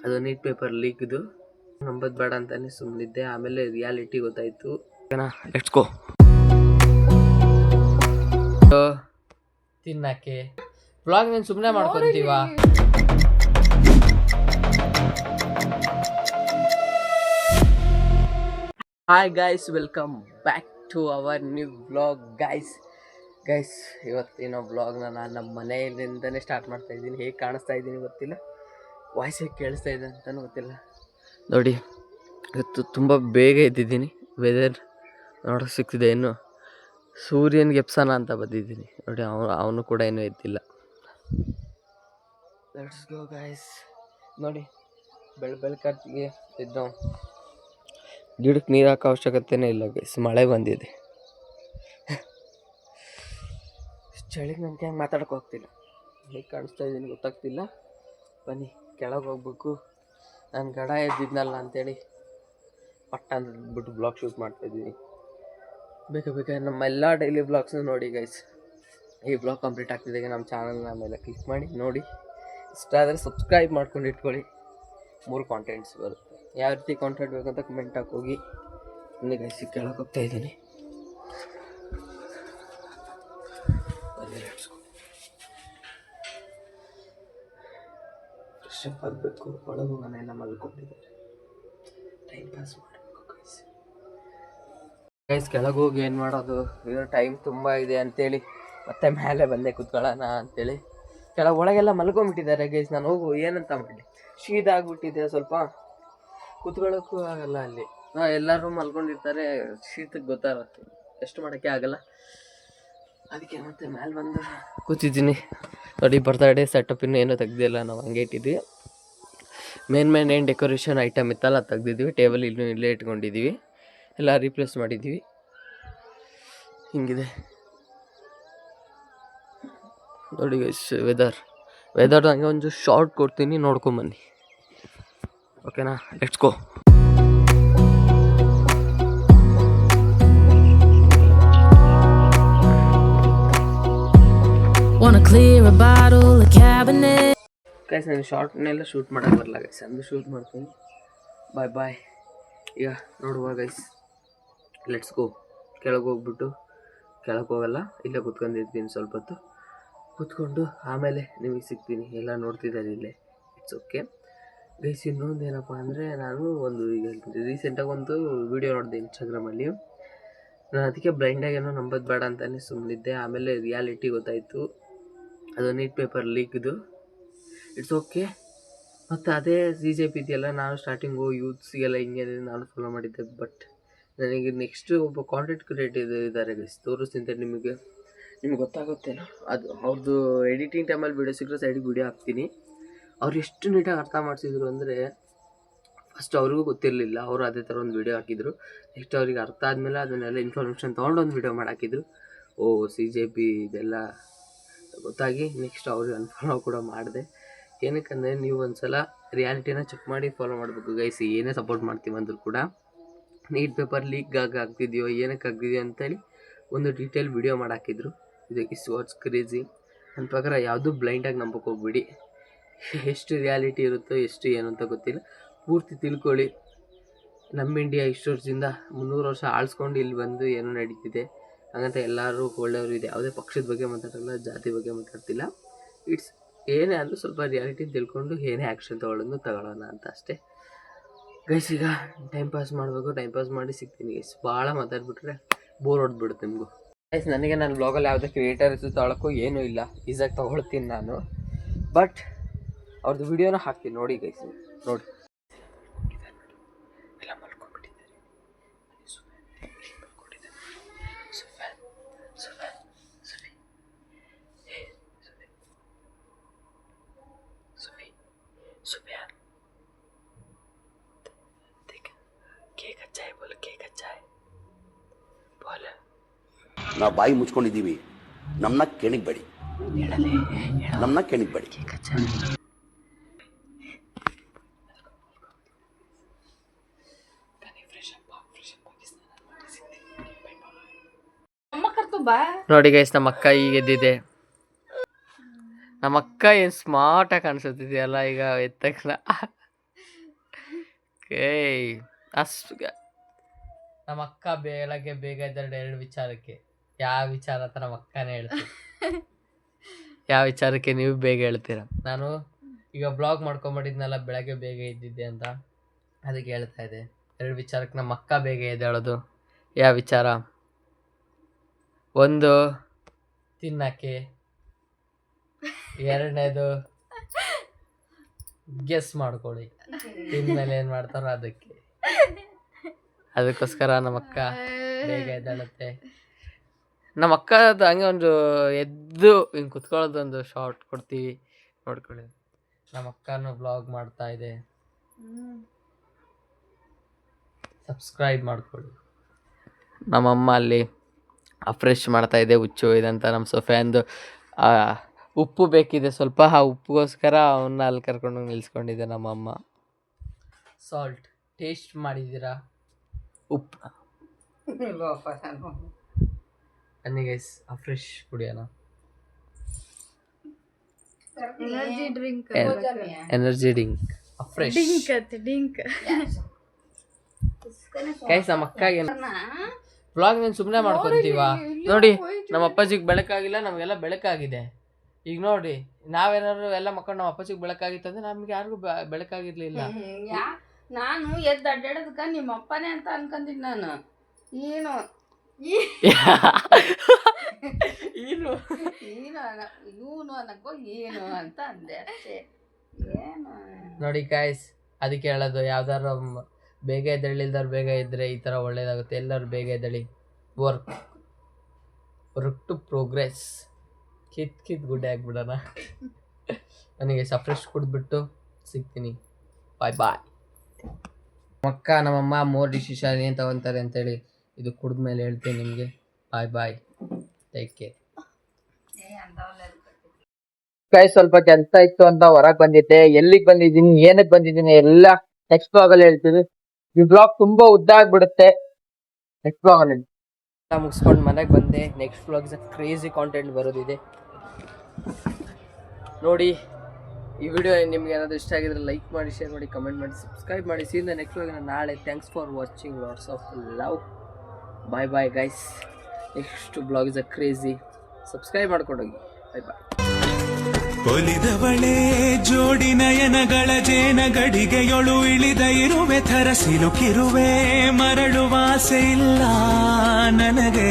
ಅದು NEET paper ಲೀಕ್ದು ನಂಬದ್ ಬೇಡ ಅಂತಾನೆ ಸುಮ್ಮನಿದ್ದೆ. ಆಮೇಲೆ ರಿಯಾಲಿಟಿ ಗೊತ್ತಾಯ್ತು. ಲೆಟ್ಸ್ ಗೋ ತಿನ್ನಕ್ಕೆ ಬ್ಲಾಗ್ ನೀನು ಸುಮ್ಮನೆ ಮಾಡ್ಕೊಂತೀವ. Hi guys, welcome back to our new blog. Guys ಇವತ್ತಿನ ಬ್ಲಾಗ್ನ ನಾನು ನಮ್ಮ ಮನೆಯಿಂದನೇ ಸ್ಟಾರ್ಟ್ ಮಾಡ್ತಾ ಇದ್ದೀನಿ. ಹೇಗೆ ಕಾಣಿಸ್ತಾ ಇದ್ದೀನಿ ಗೊತ್ತಿಲ್ಲ, ವಾಯ್ಸ್ ಹೇಗೆ ಕೇಳಿಸ್ತಾ ಇದೆ ಅಂತಲೂ ಗೊತ್ತಿಲ್ಲ. ನೋಡಿ, ಇವತ್ತು ತುಂಬ ಬೇಗ ಎದ್ದಿದ್ದೀನಿ. ವೆದರ್ ನೋಡೋಕೆ ಸಿಗ್ತಿದೆ. ಇನ್ನು ಸೂರ್ಯನಿಗೆ ಎಪ್ಸನ ಅಂತ ಬಂದಿದ್ದೀನಿ. ನೋಡಿ, ಅವನು ಕೂಡ ಏನೂ ಎದ್ದಿಲ್ಲ. Let's go guys. ನೋಡಿ, ಬೆಳಕತ್ತಿಗೆ ಇದ್ದು ಗಿಡಕ್ಕೆ ನೀರು ಹಾಕೋ ಅವಶ್ಯಕತೆನೇ ಇಲ್ಲ ಗೈಸ್, ಮಳೆ ಬಂದಿದೆ. ಚಳಿಗೆ ನನಗೆ ಹೆಂಗೆ ಮಾತಾಡೋಕೆ ಹೋಗ್ತಿಲ್ಲ. ಹೇಗೆ ಕಾಣಿಸ್ತಾ ಇದ್ದೀನಿ ಗೊತ್ತಾಗ್ತಿಲ್ಲ. ಬನ್ನಿ ಕೆಳಗೆ ಹೋಗ್ಬೇಕು. ನಾನು ಗಡ ಎದ್ದಿದ್ನಲ್ಲ ಅಂತೇಳಿ ಪಟ್ಟ ಅಂದ್ಬಿಟ್ಟು ಬ್ಲಾಗ್ ಶೂಟ್ ಮಾಡ್ತಾಯಿದ್ದೀನಿ. ಬೇಕಾ ನಮ್ಮ ಎಲ್ಲ ಡೈಲಿ ಬ್ಲಾಗ್ಸ್ನ ನೋಡಿ ಗೈಸ್. ಈ ಬ್ಲಾಗ್ ಕಂಪ್ಲೀಟ್ ಆಗ್ತಿದ್ದಾಗ ನಮ್ಮ ಚಾನಲ್ನ ಮೇಲೆ ಕ್ಲಿಕ್ ಮಾಡಿ ನೋಡಿ. ಇಷ್ಟ ಆದರೆ ಸಬ್ಸ್ಕ್ರೈಬ್ ಮಾಡ್ಕೊಂಡು ಇಟ್ಕೊಳ್ಳಿ. 3 ಕಾಂಟೆಂಟ್ಸ್ ಬರುತ್ತೆ. ಯಾವ ರೀತಿ ಕಾಂಟೆಂಟ್ ಬೇಕಂತ ಕಮೆಂಟ್ ಹಾಕೋಗಿ. ಇನ್ನೇ ಗೈಸ್ ಕೆಳಗೆ ಹೋಗ್ತಾ ಇದ್ದೀನಿ. ಫ್ರೆಶ್ ಅಪ್ ಆಗಬೇಕು. ಒಳಗೆ ಮನೆಯೆಲ್ಲ ಮಲ್ಕೊಂಡಿದ್ದಾರೆ. ಟೈಮ್ ಪಾಸ್ ಮಾಡಬೇಕು ಗೈಸ್. ಕೆಳಗೆ ಹೋಗಿ ಏನು ಮಾಡೋದು, ಇರೋ ಟೈಮ್ ತುಂಬ ಇದೆ ಅಂತೇಳಿ ಮತ್ತೆ ಮೇಲೆ ಬಂದೆ ಕೂತ್ಕೊಳ್ಳೋಣ ಅಂತೇಳಿ. ಒಳಗೆಲ್ಲ ಮಲ್ಕೊಂಡ್ಬಿಟ್ಟಿದ್ದಾರೆ ಗೈಸ್. ನಾನು ಹೋಗು ಏನಂತ ಮಾಡಲಿ, ಶೀತ ಆಗಿಬಿಟ್ಟಿದೆ. ಸ್ವಲ್ಪ ಕೂತ್ಕೊಳ್ಳೋಕ್ಕೂ ಆಗಲ್ಲ ಅಲ್ಲಿ. ಎಲ್ಲರೂ ಮಲ್ಕೊಂಡಿರ್ತಾರೆ. ಶೀತಕ್ಕೆ ಗೊತ್ತಾಗುತ್ತೆ, ಎಷ್ಟು ಮಾಡೋಕ್ಕೆ ಆಗಲ್ಲ. ಅದಕ್ಕೆ ಮತ್ತೆ ಮೇಲೆ ಬಂದು ಕೂತಿದ್ದೀನಿ. ನೋಡಿ, ಬರ್ತಡೇ ಸೆಟಪ್ ಇನ್ನೂ ಏನೂ ತೆಗ್ದಿಲ್ಲ, ನಾವು ಹಂಗೆ ಇಟ್ಟಿದ್ವಿ. ಮೇನ್ ಏನು ಡೆಕೋರೇಷನ್ ಐಟಮ್ ಇತ್ತಲ್ಲ ತೆಗ್ದಿದ್ವಿ. ಟೇಬಲ್ ಇಲ್ಲೇ ಇಟ್ಕೊಂಡಿದ್ದೀವಿ, ಎಲ್ಲ ರೀಪ್ಲೇಸ್ ಮಾಡಿದ್ದೀವಿ. ಹಿಂಗಿದೆ ನೋಡಿ ಗೈಸ್. ವೆದರ್ ಹಂಗೆ ಒಂದು ಶಾರ್ಟ್ ಕೊಡ್ತೀನಿ, ನೋಡ್ಕೊಂಬನ್ನಿ. ಓಕೆನಾ? Let's go. ಗೈಸ್, ನಾನು ಶಾರ್ಟ್ನೆಲ್ಲ ಶೂಟ್ ಮಾಡೋಕೆ ಬರಲ್ಲ ಗೈಸ್, ಅಂದು ಶೂಟ್ ಮಾಡ್ತೀನಿ. ಬಾಯ್. ಈಗ ನೋಡುವ ಗೈಸ್, ಲೆಟ್ಸ್ ಗೋ. ಕೆಳಗೆ ಹೋಗ್ಬಿಟ್ಟು, ಕೆಳಗೆ ಹೋಗಲ್ಲ, ಇಲ್ಲೇ ಕೂತ್ಕೊಂಡಿರ್ತೀನಿ ಸ್ವಲ್ಪ ಹೊತ್ತು. ಕೂತ್ಕೊಂಡು ಆಮೇಲೆ ನಿಮಗೆ ಸಿಗ್ತೀನಿ. ಎಲ್ಲ ನೋಡ್ತಿದ್ದಾರೆ ಇಲ್ಲೇ. It's okay guys. ಇನ್ನೊಂದು ಏನಪ್ಪ ಅಂದರೆ, ನಾನು ಈಗ ರೀಸೆಂಟಾಗಿ ಒಂದು ವಿಡಿಯೋ ನೋಡಿದೆ ಇನ್ಸ್ಟಾಗ್ರಾಮಲ್ಲಿ. ನಾನು ಅದಕ್ಕೆ ಬ್ಲೈಂಡಾಗೇನೋ ನಂಬೋದು ಬೇಡ ಅಂತಲೇ ಸುಮ್ಮನಿದ್ದೆ. ಆಮೇಲೆ ರಿಯಾಲಿಟಿ ಗೊತ್ತಾಯಿತು. ಅದು ನೀಟ್ ಪೇಪರ್ ಲೀಕ್ದು. It's okay. ಮತ್ತು ಅದೇ CJP ಇದೆಯಲ್ಲ, ನಾನು ಸ್ಟಾರ್ಟಿಂಗು ಯೂತ್ಸ್ಗೆಲ್ಲ ಹಿಂಗೆ ನಾನು ಫಾಲೋ ಮಾಡಿದ್ದೆ. ಬಟ್ ನನಗೆ ನೆಕ್ಸ್ಟ್ ಒಬ್ಬ ಕಾಂಟೆಂಟ್ ಕ್ರಿಯೇಟರ್ ಇದ್ದಾರೆ ಗೈಸ್, ತೋರಿಸ್ತಿಂತ ನಿಮಗೆ ಗೊತ್ತಾಗುತ್ತೇನೋ. ಅದು ಅವ್ರದ್ದು ಎಡಿಟಿಂಗ್ ಟೈಮಲ್ಲಿ ವೀಡಿಯೋ ಸಿಕ್ಕರೆ ಸೈಡಿಗೆ ವೀಡಿಯೋ ಹಾಕ್ತೀನಿ. ಅವ್ರು ಎಷ್ಟು ನೀಟಾಗಿ ಅರ್ಥ ಮಾಡಿಸಿದ್ರು ಅಂದರೆ, ಫಸ್ಟ್ ಅವ್ರಿಗೂ ಗೊತ್ತಿರಲಿಲ್ಲ. ಅವರು ಅದೇ ಥರ ಒಂದು ವೀಡಿಯೋ ಹಾಕಿದ್ರು. ನೆಕ್ಸ್ಟ್ ಅವ್ರಿಗೆ ಅರ್ಥ ಆದಮೇಲೆ ಅದನ್ನೆಲ್ಲ ಇನ್ಫಾರ್ಮೇಷನ್ ತೊಗೊಂಡು ಒಂದು ವೀಡಿಯೋ ಮಾಡಾಕಿದ್ರು. CJP ಇದೆಲ್ಲ ಗೊತ್ತಾಗಿ ನೆಕ್ಸ್ಟ್ ಅವ್ರಿಗೆ ಅನ್ಫಾಲೋ ಕೂಡ ಮಾಡಿದೆ. ಏನಕ್ಕಂದರೆ, ನೀವು ಒಂದು ಸಲ ರಿಯಾಲಿಟಿನ ಚೆಕ್ ಮಾಡಿ ಫಾಲೋ ಮಾಡಬೇಕು ಗೈಸ್. ಏನೇ ಸಪೋರ್ಟ್ ಮಾಡ್ತೀವಿ ಅಂದರೂ ಕೂಡ ನೀಟ್ ಪೇಪರ್ ಲೀಕ್ ಆಗ್ತಿದೆಯೋ ಏನಕ್ಕೆ ಆಗ್ತಿದೆಯೋ ಅಂತೇಳಿ ಒಂದು ಡೀಟೇಲ್ ವಿಡಿಯೋ ಮಾಡಾಕಿದ್ರು. ಇದಕ್ಕೆ ವಾಟ್ಸ್ ಕ್ರೇಜಿ. ನನ್ನ ಪ್ರಕಾರ ಯಾವುದೂ ಬ್ಲೈಂಡಾಗಿ ನಂಬಕ್ಕೆ ಹೋಗ್ಬಿಡಿ. ಎಷ್ಟು ರಿಯಾಲಿಟಿ ಇರುತ್ತೋ ಎಷ್ಟು ಏನು ಅಂತ ಗೊತ್ತಿಲ್ಲ. ಪೂರ್ತಿ ತಿಳ್ಕೊಳ್ಳಿ. ನಮ್ಮ ಇಂಡಿಯಾ ಇಷ್ಟು ವರ್ಷದಿಂದ 300 ವರ್ಷ ಆಳಿಸ್ಕೊಂಡು ಇಲ್ಲಿ ಬಂದು ಏನೋ ನಡೀತಿದೆ. ಹಾಗಂತ ಎಲ್ಲರೂ ಒಳ್ಳೆಯವರು ಇದೆ, ಯಾವುದೇ ಪಕ್ಷದ ಬಗ್ಗೆ ಮಾತಾಡಲ್ಲ, ಜಾತಿ ಬಗ್ಗೆ ಮಾತಾಡ್ತಿಲ್ಲ. ಇಟ್ಸ್ ಏನೇ ಅಂದರೂ ಸ್ವಲ್ಪ ರಿಯಾಲಿಟಿ ತಿಳ್ಕೊಂಡು ಏನೇ ಆ್ಯಕ್ಷನ್ ತಗೊಳ್ಳೋಣ ಅಂತ ಅಷ್ಟೇ ಗೈಸ್. ಈಗ ಟೈಮ್ ಪಾಸ್ ಮಾಡಬೇಕು. ಟೈಮ್ ಪಾಸ್ ಮಾಡಿ ಸಿಗ್ತೀನಿ ಗೈಸ್. ಭಾಳ ಮಾತಾಡ್ಬಿಟ್ರೆ ಬೋರ್ ಹೊಡೆದ್ಬಿಡುತ್ತೆ ನಿಮಗೂ ಗೈಸ್. ನನಗೆ ನನ್ನ ಬ್ಲಾಗಲ್ಲಿ ಯಾವುದೇ ಕ್ರಿಯೇಟರ್ಸ್ ತೊಗೊಳಕ್ಕೂ ಏನೂ ಇಲ್ಲ, ಈಸಾಗಿ ತೊಗೊಳ್ತೀನಿ ನಾನು. ಬಟ್ ಅವ್ರದ್ದು ವಿಡಿಯೋನ ಹಾಕ್ತೀನಿ ನೋಡಿ ಗೈಸ್. ನೋಡಿ, ಎಲ್ಲ ಮಲ್ಕೊಂಡ್ಬಿಟ್ಟಿದ್ದಾರೆ. ನಾವು ಬಾಯಿ ಮುಚ್ಕೊಂಡಿದ್ದೀವಿ, ನಮ್ಮನ್ನ ಕೆಣಗಬೇಡಿ. ನೋಡಿ ಗೈಸ್, ನಮ್ಮ ಅಕ್ಕ ಈಗ ಎದ್ದಿದೆ. ನಮ್ಮ ಅಕ್ಕ ಏನು ಸ್ಮಾರ್ಟಾಗಿ ಕಾಣಿಸುತ್ತಿದೆಯಲ್ಲ ಈಗ ಎದ್ದ ತಕ್ಷಣ. ಓಕೆ ಅಷ್ಟು ನಮ್ಮ ಅಕ್ಕ ಬೆಳಗ್ಗೆ ಬೇಗ ಇದ್ದಾರೆ 2 ವಿಚಾರಕ್ಕೆ. ಯಾವ ವಿಚಾರ ಅಂತ ನಮ್ಮ ಅಕ್ಕನೇ ಹೇಳ್ತೀವಿ. ಯಾವ ವಿಚಾರಕ್ಕೆ ನೀವು ಬೇಗ ಹೇಳ್ತೀರಾ? ನಾನು ಈಗ ಬ್ಲಾಗ್ ಮಾಡ್ಕೊಂಬಿಟ್ಟಿದ್ನಲ್ಲ ಬೆಳಗ್ಗೆ ಬೇಗ ಇದ್ದಿದ್ದೆ ಅಂತ, ಅದಕ್ಕೆ ಹೇಳ್ತಾ ಇದೆ. 2 ವಿಚಾರಕ್ಕೆ ನಮ್ಮ ಅಕ್ಕ ಬೇಗ ಎದ್ದೇಳೋದು. ಯಾವ ವಿಚಾರ? ಒಂದು ತಿನ್ನಕ್ಕೆ, 2ನೇದು ಗೆಸ್ ಮಾಡ್ಕೊಳ್ಳಿ ತಿಂದ್ಮೇಲೆ ಏನು ಮಾಡ್ತಾರೋ ಅದಕ್ಕೆ. ಅದಕ್ಕೋಸ್ಕರ ನಮ್ಮ ಅಕ್ಕ ಬೇಗ ಎದ್ದೇಳುತ್ತೆ. ನಮ್ಮ ಅಕ್ಕದು ಹಂಗೆ ಒಂದು ಎದ್ದು ಹಿಂಗೆ ಕುತ್ಕೊಳ್ಳೋದೊಂದು ಶಾರ್ಟ್ ಕೊಡ್ತೀವಿ, ನೋಡ್ಕೊಳ್ಳಿ. ನಮ್ಮ ಅಕ್ಕನೂ ಬ್ಲಾಗ್ ಮಾಡ್ತಾ ಇದೆ, ಸಬ್ಸ್ಕ್ರೈಬ್ ಮಾಡ್ಕೊಳ್ಳಿ. ನಮ್ಮಮ್ಮ ಅಲ್ಲಿ ಫ್ರೆಶ್ ಮಾಡ್ತಾ ಇದೆ, ಹುಚ್ಚು ಇದಂತ. ನಮ್ಮ ಸೊಫೆಂದು ಉಪ್ಪು ಬೇಕಿದೆ ಸ್ವಲ್ಪ, ಆ ಉಪ್ಪಿಗೋಸ್ಕರ ಅವನ್ನ ಅಲ್ಲಿ ಕರ್ಕೊಂಡು ನಿಲ್ಸ್ಕೊಂಡಿದ್ದೆ ನಮ್ಮಮ್ಮ. ಸಾಲ್ಟ್ ಟೇಸ್ಟ್ ಮಾಡಿದ್ದೀರಾ? ಉಪ್ಪು ಬನ್ನಿ ಗೈಸ್, ಫ್ರೆಶ್ ಕುಡಿಯೋಣ. Energy drink fresh guys. ನಮ್ಮ ಅಕ್ಕಾಗೆ ವ್ಲಾಗ್ ನೀನು ಸುಮ್ಮನೆ ಮಾಡ್ಕೊಂತೀವ ನೋಡಿ. ನಮ್ಮ ಅಪ್ಪಾಜಿಗೆ ಬೆಳಕಾಗಿಲ್ಲ, ನಮಗೆಲ್ಲ ಬೆಳಕಾಗಿದೆ. ಈಗ ನೋಡಿ, ನಾವೇನಾದ್ರು ಎಲ್ಲ ಮಕ್ಕಳು ನಮ್ಮ ಅಪ್ಪಾಜಿಗೆ ಬೆಳಕಾಗಿತ್ತಂದ್ರೆ ನಮ್ಗೆ ಯಾರಿಗೂ ಬೆಳಕಾಗಿರ್ಲಿಲ್ಲ. ನಾನು ಎದ್ದು ಅಡ್ಡಾಡೋದಕ್ಕ ನಿಮ್ಮ ಅಪ್ಪನೇ ಅಂತ ಅನ್ಕೊಂತೀನಿ ನಾನು. ಏನು ಏನು ಇವನು ಅನ್ನಕ್ಕೋ ಏನು ಅಂತ ಅಂದೆ ಅಷ್ಟೇ. ಏನು ನೋಡಿ ಗಾಯ್ಸ್, ಅದಕ್ಕೆ ಹೇಳೋದು, ಯಾವ್ದಾರು ಬೇಗ ಎದ್ದೇಳಿಲ್ದವ್ರು ಬೇಗ ಇದ್ರೆ ಈ ಥರ ಒಳ್ಳೇದಾಗುತ್ತೆ. ಎಲ್ಲರೂ ಬೇಗ ಎದ್ದೇಳಿ. Work to progress. ಕಿತ್ ಗುಡ್ಡೆ ಆಗ್ಬಿಡೋಣ. ನನಗೆ ಫ್ರೆಶ್ ಕುಡಿದ್ಬಿಟ್ಟು ಸಿಗ್ತೀನಿ. ಬಾಯ್ ಬಾಯ್. ಅಕ್ಕ ನಮ್ಮಮ್ಮ ಮೋರ್ ಡಿಸಿಷನ್ ಏನು ತಗೊತಾರೆ ಅಂತೇಳಿ ಇದು ಕುಡಿದ್ಮೇಲೆ ಹೇಳ್ತೀನಿ ನಿಮಗೆ. ಬಾಯ್ ಬಾಯ್, ಟೇಕ್ ಕೇರ್. ಸ್ವಲ್ಪ ಕೆಲಸ ಇತ್ತು ಅಂತ ಹೊರಗೆ ಬಂದಿದ್ದೆ. ಎಲ್ಲಿಗೆ ಬಂದಿದ್ದೀನಿ, ಏನಕ್ಕೆ ಬಂದಿದ್ದೀನಿ ಎಲ್ಲ ನೆಕ್ಸ್ಟ್ ಬ್ಲಾಗಲ್ಲಿ ಹೇಳ್ತೀನಿ. ಈ ಬ್ಲಾಗ್ ತುಂಬಾ ಉದ್ದ ಆಗ್ಬಿಡುತ್ತೆ. ನೆಕ್ಸ್ಟ್ ಬ್ಲಾಗಲ್ಲಿ ಮುಗಿಸ್ಕೊಂಡು ಮನೆಗೆ ಬಂದೆ. ನೆಕ್ಸ್ಟ್ ಬ್ಲಾಗ್ ಕ್ರೇಜಿ ಕಾಂಟೆಂಟ್ ಬರೋದಿದೆ ನೋಡಿ. ಈ ವಿಡಿಯೋ ನಿಮ್ಗೆ ಏನಾದರೂ ಇಷ್ಟ ಆಗಿದ್ರೆ ಲೈಕ್ ಮಾಡಿ, ಶೇರ್ ಮಾಡಿ, ಕಮೆಂಟ್ ಮಾಡಿ, ಸಬ್ಸ್ಕ್ರೈಬ್ ಮಾಡಿ. ಸೀನ್ ನೆಕ್ಸ್ಟ್ ಬ್ಲಾಗಿನ ನಾಳೆ. Thanks for watching. Lots of love. Bye bye guys. Next blog is crazy. Subscribe ಮಾಡ್ಕೊಂಡೋಗಿ. Bye bye. ಒಲಿದವಳೇ ಜೋಡಿ ನಯನಗಳ ಜೇನ ಗಡಿಗೆಯೊಳು ಇಳಿದ ಇರುವೆ ಥರ ಸಿಲುಕಿರುವೆ, ಮರಳುವಾಸೆ ಇಲ್ಲ ನನಗೆ.